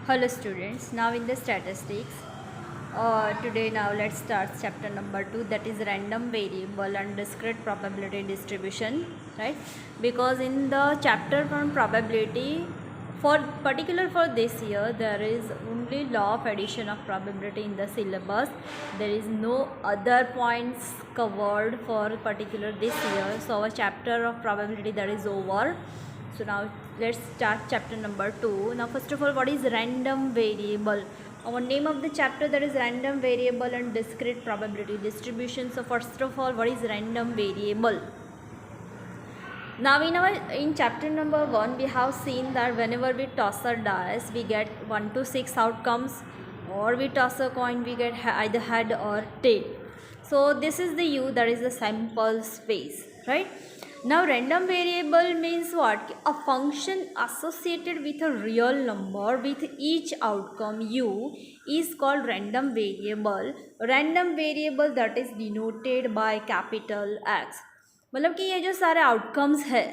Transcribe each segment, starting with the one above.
Hello students, now in the statistics, today now let's start chapter number 2, that is random variable and discrete probability distribution, right? Because in the chapter on probability, for this year, there is only law of addition of probability in the syllabus. There is no other points covered for particular this year. So our chapter of probability that is over. So now let's start chapter number 2. Now first of all, what is random variable? Our name of the chapter, that is random variable and discrete probability distribution. So first of all, what is random variable? Now in chapter number 1, we have seen that whenever we toss a dice, we get 1 to 6 outcomes, or we toss a coin, we get either head or tail. So this is the U, that is the sample space, right? Now random variable means what? A function associated with a real number with each outcome U is called random variable. Random variable that is denoted by capital X. मतलब कि ये जो सारे outcomes है,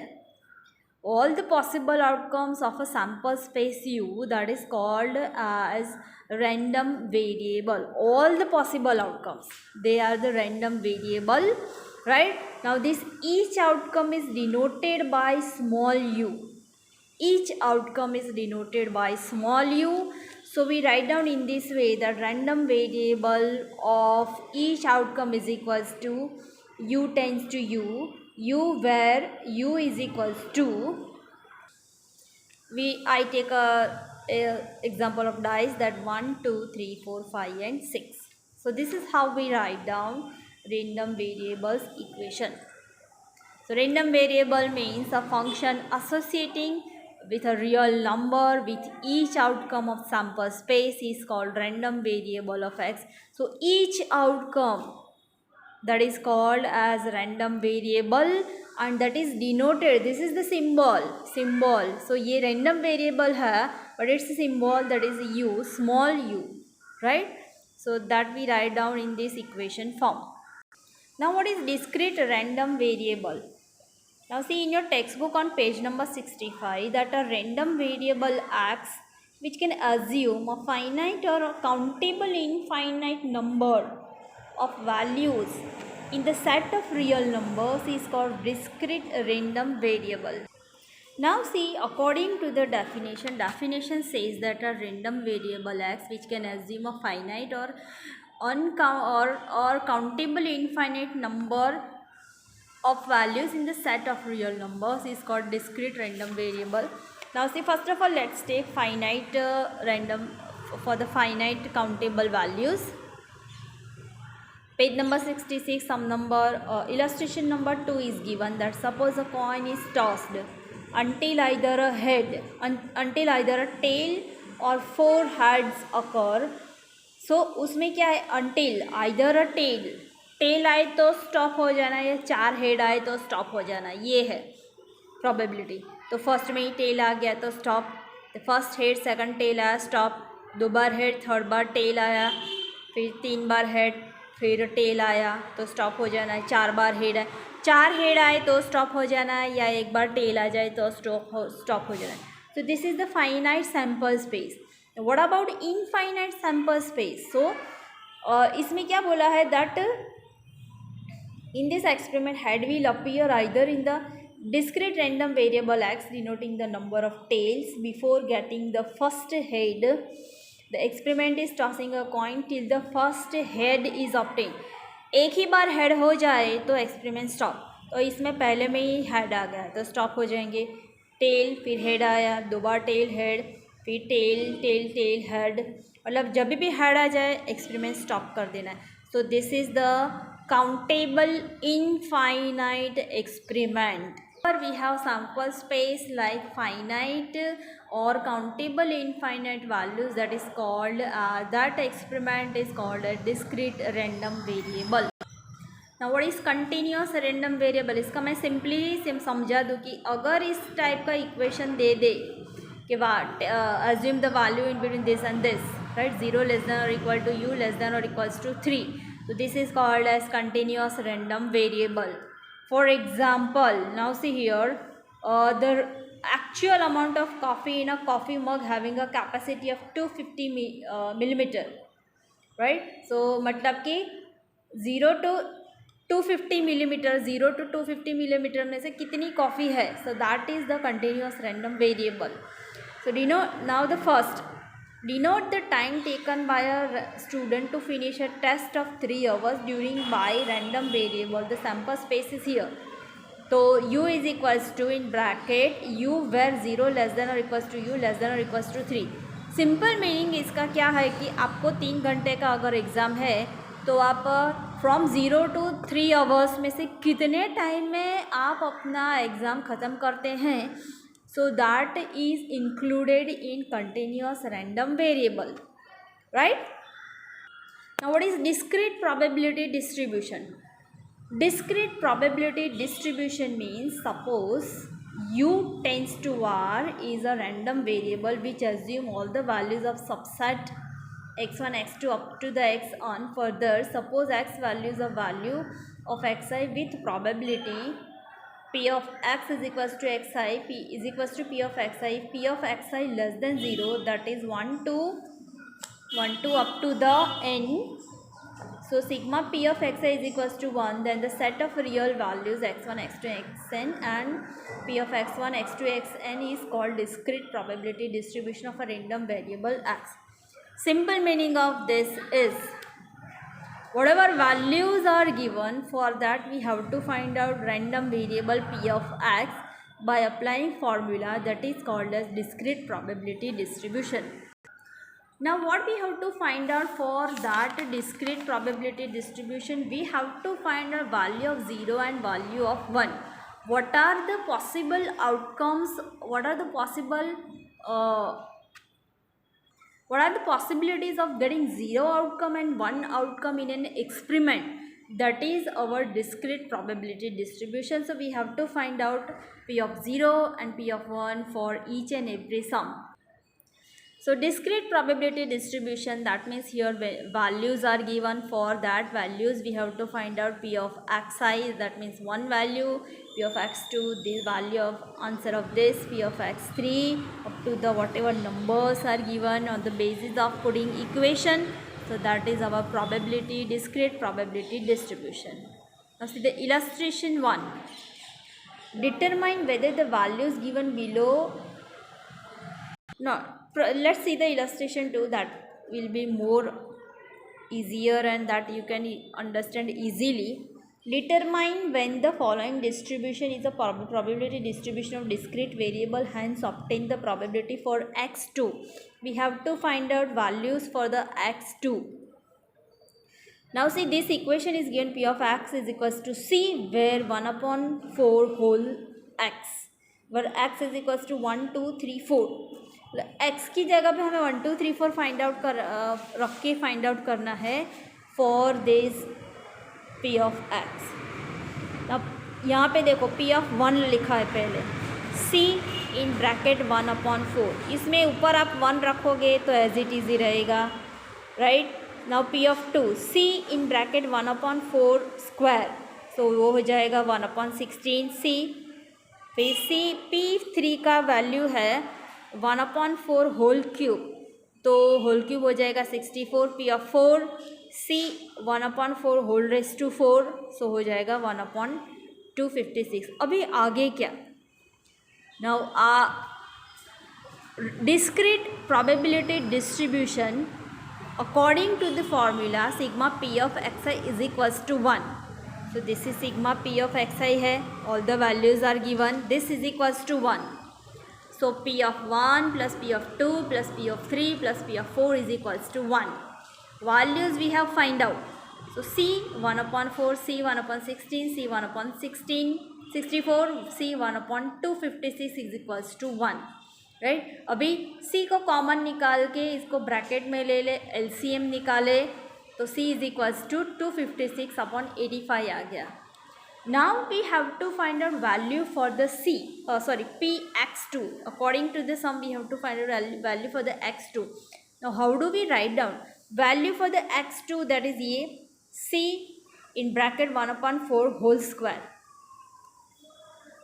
all the possible outcomes of a sample space U, that is called as random variable. All the possible outcomes, they are the random variable, right? Now this each outcome is denoted by small u. Each outcome is denoted by small u. So we write down in this way that random variable of each outcome is equals to u tends to u where u is equals to, I take a example of dice that 1, 2, 3, 4, 5 and 6. So this is how we write down random variables equation. So random variable means a function associating with a real number with each outcome of sample space is called random variable of x. So each outcome, that is called as random variable and that is denoted, this is the symbol. So ये random variable है, but its symbol that is u, small u, right? So that we write down in this equation form. Now what is discrete random variable? Now see in your textbook on page number 65 that a random variable x which can assume a finite or a countable infinite number of values in the set of real numbers is called discrete random variable. Now see, according to the definition says that a random variable x which can assume a finite or countable infinite number of values in the set of real numbers is called discrete random variable. Now see, first of all, let's take finite random for the finite countable values. Page number 66, some number, illustration number 2 is given that suppose a coin is tossed until either a tail or 4 heads occur. So उसमें क्या है, until either a tail आए तो stop हो जाना या 4 head आए तो स्टॉप हो जाना, ये है प्रोबेबिलिटी. तो फर्स्ट में ही टेल आ गया तो stop, first head second tail आया स्टॉप, 2 बार हेड थर्ड बार टेल आया, फिर 3 बार हेड फिर टेल आया तो स्टॉप हो जाना है, 4 बार हेड आए, 4 हेड आए तो स्टॉप हो जाना है या एक बार टेल आ जाए तो स्टॉप हो जाना है. So this is the finite sample space. What about infinite sample space? So इसमें क्या बोला है that in this experiment head will appear either in the discrete random variable x denoting the number of tails before getting the first head. The experiment is tossing a coin till the first head is obtained. एक ही बार head हो जाए तो experiment stop. तो इसमें पहले में ही head आ गया तो स्टॉप हो जाएंगे. टेल फिर हेड आया, 2 बार टेल हेड फिर टेल हेड, मतलब जब भी हेड आ जाए एक्सपेरिमेंट स्टॉप कर देना है. So this is the countable infinite experiment. Here we have sample space like finite or countable infinite values, that is called that experiment is called a discrete random variable. Now what is continuous random variable? इसका मैं simply समझा दूँ कि अगर इस type का equation दे दे कि assume the value in between this and this, right? 0 less than or equal to u less than or equals to 3. So this is called as continuous random variable. For example, now see here, the actual amount of coffee in a coffee mug having a capacity of 250 millimeter, right? So मतलब कि 0 to 250 millimeter, 0 to 250 millimeter में से कितनी coffee है, so that is the continuous random variable. So denote now the first, denote the time taken by a student to finish a test of 3 hours during by random variable. The sample space is here. तो u is equals to in bracket u where 0 less than और equals to u less than और equals to 3. Simple meaning इसका क्या है कि आपको 3 घंटे का अगर एग्ज़ाम है तो आप फ्रॉम 0 to 3 आवर्स में से कितने टाइम में आप अपना एग्ज़ाम ख़त्म करते हैं, so that is included in continuous random variable, right. Now what is discrete probability distribution? Discrete probability distribution means suppose u tends to r is a random variable which assume all the values of subset x1 x2 up to the xn. Further, suppose x values of value of xi with probability p of x is equals to xi, p is equals to p of xi, p of xi less than 0, that is 1 to up to the n. So sigma p of xi is equals to 1, then the set of real values x1 x2 xn and p of x1 x2 xn is called discrete probability distribution of a random variable x. Simple meaning of this is whatever values are given, for that we have to find out random variable p of x by applying formula that is called as discrete probability distribution. Now what we have to find out for that discrete probability distribution? We have to find a value of 0 and value of 1. What are the possible outcomes? What are the possibilities of getting 0 outcome and 1 outcome in an experiment? That is our discrete probability distribution. So we have to find out p of 0 and p of 1 for each and every sum. So discrete probability distribution, that means here values are given. For that values we have to find out p of xi, that means one value, p of x2 the value of answer of this, p of x3 up to the whatever numbers are given on the basis of putting equation. So that is our probability, discrete probability distribution. Now see the illustration 1. Determine whether the values given below. No, let's see the illustration 2, that will be more easier and that you can understand easily. Determine when the following distribution is a probability distribution of discrete variable, hence obtain the probability for x2. We have to find out values for the x2. Now see, this equation is given p of x is equals to c, where 1 upon 4 whole x, where x is equals to 1 2 3 4. x की जगह पे हमें 1 2 3 4 find out रख के find out करना है for this p of x. अब यहाँ पे देखो p ऑफ 1 लिखा है पहले, c इन ब्रैकेट 1 अपॉन 4. इसमें ऊपर आप 1 रखोगे तो एज इट इज़ ही रहेगा, right. Now p of 2, c in bracket 1 upon 4 square, so वो हो जाएगा 1 अपॉन 16 c. फिर c p3 का वैल्यू है 1 अपॉन 4 होल क्यूब, तो होल क्यूब हो जाएगा 64. p of 4 c 1 upon 4 whole raise to 4, so हो जाएगा 1 अपॉन 256. अभी आगे क्या? Now discrete probability distribution according to the formula sigma p of xi is equals to 1. So this is sigma p of xi है, all the values are given, this is equals to 1. So p of 1 plus p of 2 plus p of 3 plus p of 4 is equals to 1. Values we have find out. So c 1 upon 4, c 1 upon 16, c 1 upon 16, 64, c 1 upon 256 is equals to 1. Right. अभी c को common निकाल के इसको bracket में ले ले, LCM निकाले तो c is equals to 256 upon 85 आ गया. Now we have to find out value for the p x2. According to the sum we have to find out value for the x2. Now how do we write down value for the x2? That is ये c in bracket 1 upon 4 whole square.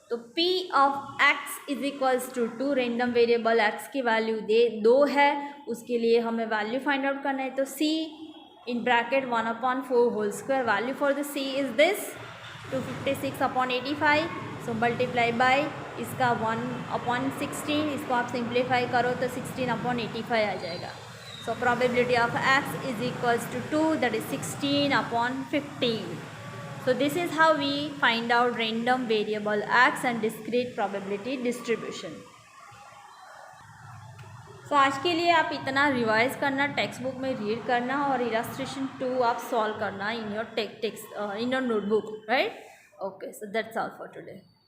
तो P of x is equals to 2, random variable x की value 2 है, उसके लिए हमें value find out करना है। तो C in bracket 1/4 whole square, value for the C is this 256/85, so multiply by इसका 1/16, इसको आप सिंप्लीफाई करो तो 16/85 आ जाएगा। So probability of x is equals to 2, that is 16/15. So this is how we find out random variable x and discrete probability distribution. So आज के लिए आप इतना रिवाइज करना, टेक्स्ट बुक में रीड करना और इलस्ट्रेशन 2 आप सॉल्व करना in your text in your notebook, right? Okay, so that's all for today.